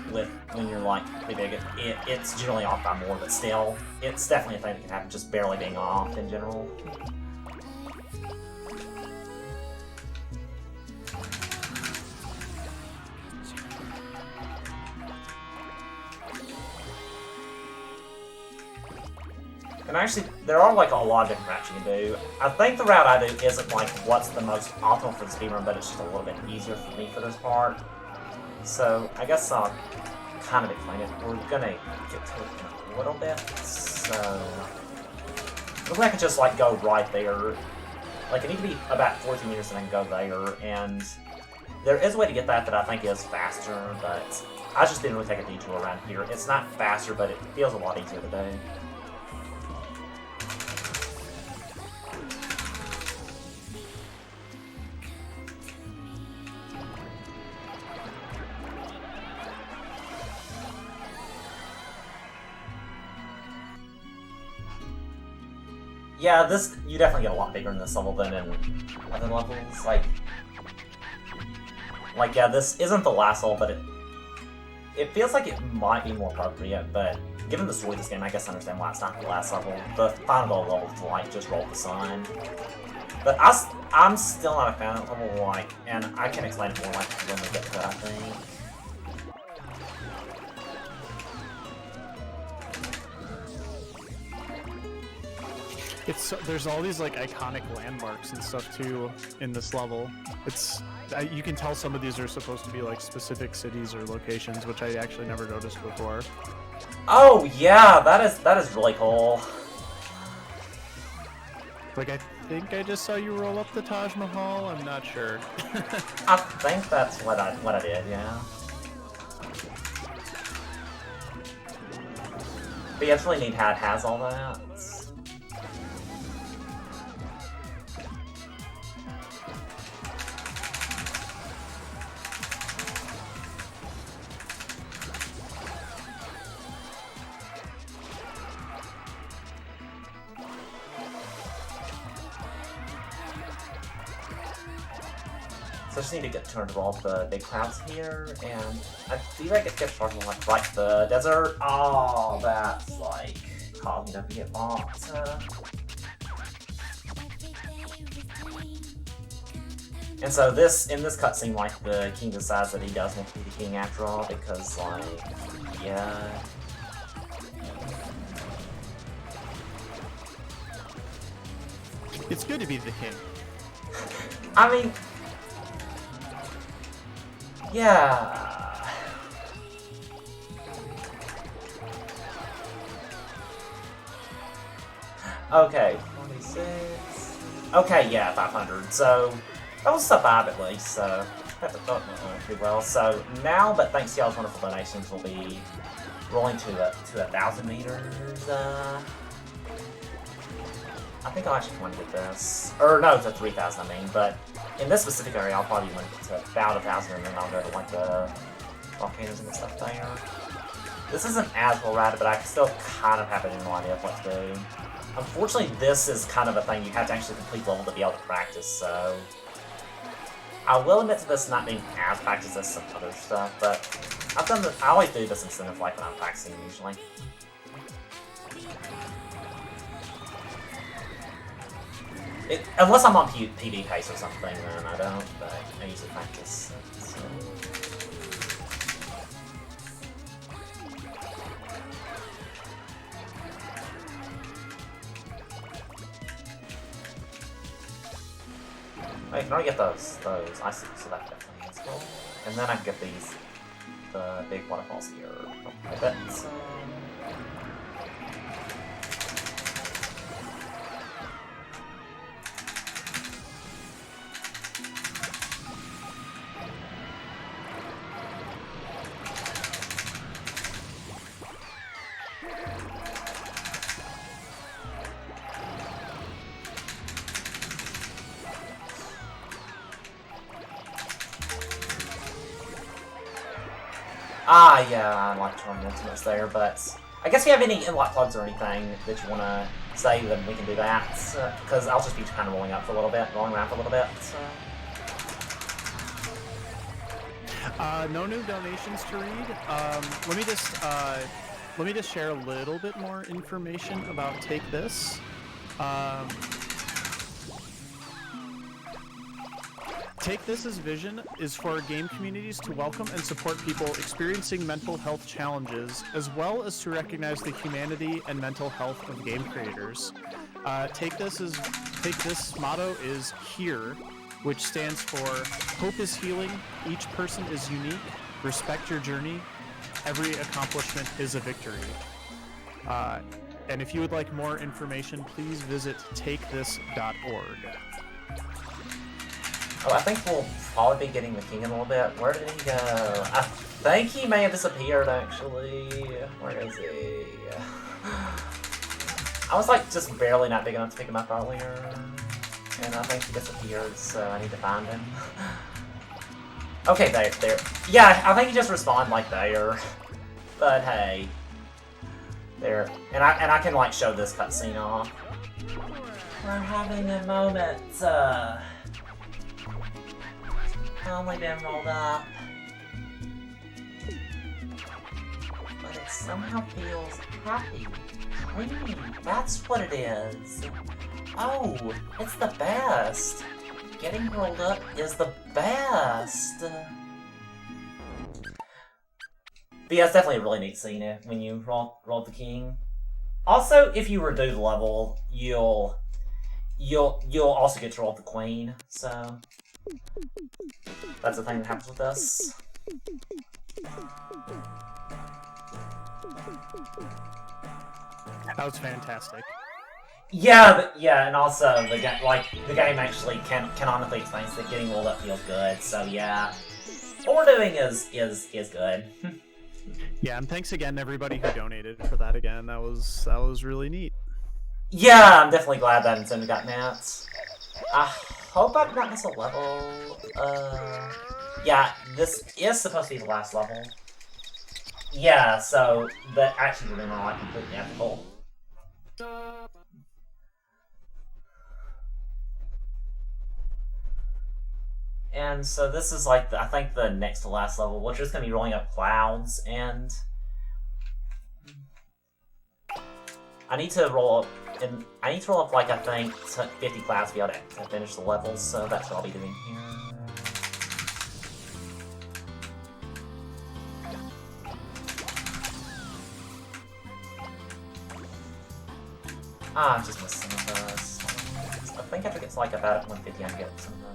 you're, pretty big, it's generally off by more, but still, it's definitely a thing that can happen, just barely being off in general. And actually, there are a lot of different routes you can do. I think the route I do isn't what's the most optimal for the speedrun, but it's just a little bit easier for me for this part. So I guess I'll kind of explain it. We're gonna get to it in a little bit. So looks like I could just go right there. I need to be about 14 meters and then go there. And there is a way to get that I think is faster, but I just didn't really take a detour around here. It's not faster, but it feels a lot easier to do. Yeah, this you definitely get a lot bigger in this level than in other levels. Like yeah, this isn't the last level, but it feels like it might be more appropriate. But given the story of this game, I guess I understand why it's not the last level. The final level is like just roll the sun. But I'm still not a fan of that level, like, and I can explain it more like when we get to it, I think. There's all these like iconic landmarks and stuff too in this level. You can tell some of these are supposed to be like specific cities or locations, which I actually never noticed before. Oh yeah, that is really cool. Like I think I just saw you roll up the Taj Mahal. I'm not sure. I think that's what I did, yeah. But yeah, it's really neat how it has all that. So I just need to get turned of all the big clouds here, and I feel like it gets started like right the desert. Oh, that's like causing them to get bombed. And so in this cutscene, like the king decides that he does want to be the king after all, because like, yeah. It's good to be the king. I mean, yeah. Okay, 26. Okay, yeah, 500. So that was sub 5 at least. So that went pretty well. So now, but thanks to y'all's wonderful donations, we'll be rolling to 1,000 meters. I think I'll actually want to get this. Or no, to 3,000, I mean. But in this specific area, I'll probably want to about 1,000, and then I'll go to like the volcanoes and stuff there. This isn't as well routed, but I still kind of have a general idea of what to do. Unfortunately, this is kind of a thing you have to actually complete level to be able to practice, so I will admit to this not being as practiced as some other stuff, but I've done this. I always do this instead of like when I'm practicing usually. Unless I'm on PB pace or something, then I don't, but I usually practice. So. I can already get those. I see, so that definitely is cool. And then I can get the big waterfalls here. I bet. Ah, yeah, I like Charming Ultimates there, but I guess if you have any inlock plugs or anything that you want to say, then we can do that, because I'll just be kind of rolling around for a little bit. No new donations to read. Let me just share a little bit more information about Take This. Take This's vision is for game communities to welcome and support people experiencing mental health challenges, as well as to recognize the humanity and mental health of game creators. Take This motto is HERE, which stands for Hope is Healing, Each Person is Unique, Respect Your Journey, Every Accomplishment is a Victory. And if you would like more information, please visit takethis.org. Oh, I think we'll probably be getting the king in a little bit. Where did he go? I think he may have disappeared, actually. Where is he? I was like just barely not big enough to pick him up earlier. And I think he disappeared, so I need to find him. Okay, there. Yeah, I think he just respawned like there. But hey. There. And I can like show this cutscene off. We're having a moment. Only been rolled up. But it somehow feels happy. Clean. That's what it is. Oh, it's the best. Getting rolled up is the best. But yeah, it's definitely a really neat scene when you roll the king. Also, if you redo the level, you'll also get to roll the queen. So that's the thing that happens with this. That was fantastic. Yeah, and also the game actually canonically explains that getting rolled up feels good. So yeah, what we're doing is good. Yeah, and thanks again to everybody who donated for that again. That was really neat. Yeah, I'm definitely glad that Nintendo got mats. I hope I did not miss a level. Yeah, this is supposed to be the last level. Yeah, so that actually would have been like completely ethical. And so this is like I think the next to last level, which is going to be rolling up clouds, and I need to roll up like I think 50 clouds to be able to finish the levels. So that's what I'll be doing here. I just missed some of those. I think after it gets like about 150, I get some of the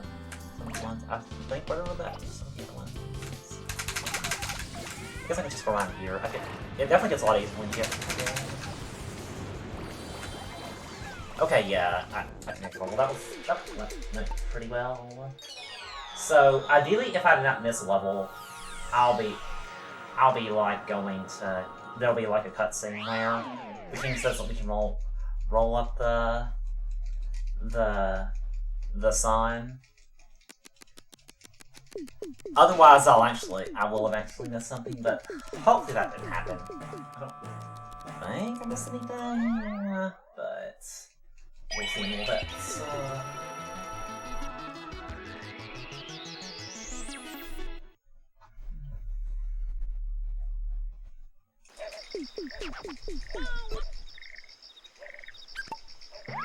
ones. I think whatever that is, some of the other ones. I guess I can just go around here. It definitely gets a lot easier when you get here. Okay, yeah, I can make a level. That went pretty well. So ideally, if I did not miss a level, I'll be like going to. There'll be like a cutscene there, which means that we can roll up the sun. Otherwise, I will have actually missed something, but hopefully that didn't happen. I don't think I missed anything, but we'll see in a little bit.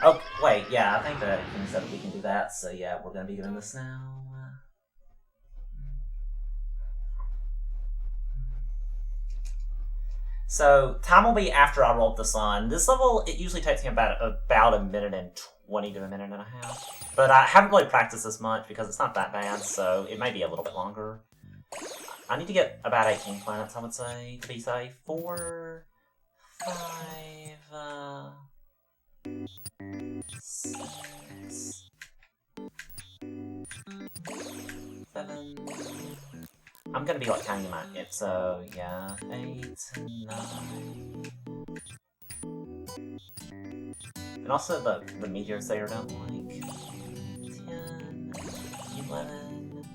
Oh, wait, yeah, I think the king said that we can do that, so yeah, we're gonna be doing this now. So, time will be after I roll up the sun. This level, it usually takes me about a minute and 20 to a minute and a half. But I haven't really practiced this much because it's not that bad, so it may be a little bit longer. I need to get about 18 planets, I would say, to be safe. 4, 5, 6, 7. I'm gonna be like counting my it, so yeah, 8, 9. And also the meteors there don't like 10, 11.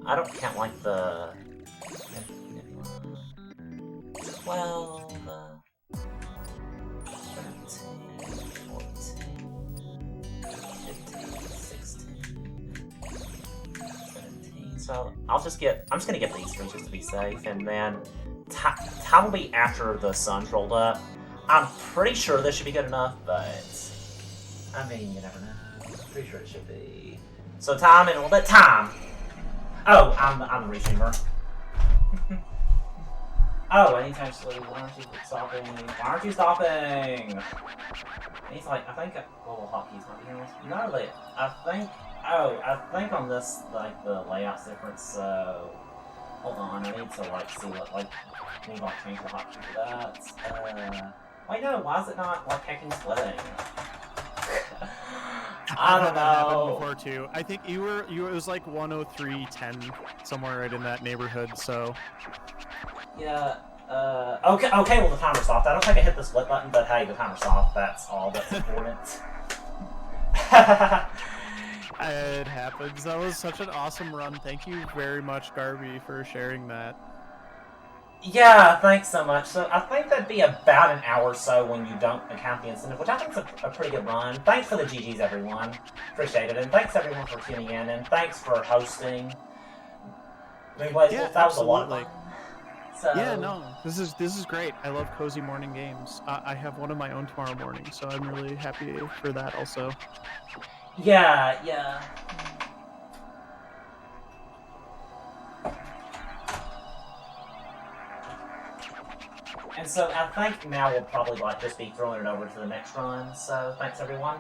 I don't count like the 12, 13, 14, 15, 16, 17. So I'm just gonna get these three just to be safe, and then time will be after the sun's rolled up. I'm pretty sure this should be good enough, but I mean, you never know. Pretty sure it should be. So time in a little bit. Time. Oh, I'm the restreamer. Oh, anytime slowly. Why aren't you stopping? Why aren't you stopping? And he's like, I think global hotkeys might be here. No, really. I think on this, like, the layout's different, so hold on, I need to like see what I need to like change the hotkey for that. Wait, no, why is it not like hacking splitting? I don't know. That happened before too. I think it was like 103.10 somewhere right in that neighborhood. So yeah. Okay. Well, the timer stopped. I don't think I hit the split button, but hey, the timer stopped. That's all that's important. it happens. That was such an awesome run. Thank you very much, Garby, for sharing that. Yeah, thanks so much. So I think that'd be about an hour or so when you don't account the incentive, which I think is a pretty good run. Thanks for the GGs, everyone. Appreciate it. And thanks, everyone, for tuning in. And thanks for hosting. Yeah, That was a lot of absolutely. fun. So, Yeah, no, this is great. I love cozy morning games. I have one of my own tomorrow morning, so I'm really happy for that also. yeah, yeah. And so I think now we'll probably just be throwing it over to the next run. So thanks, everyone.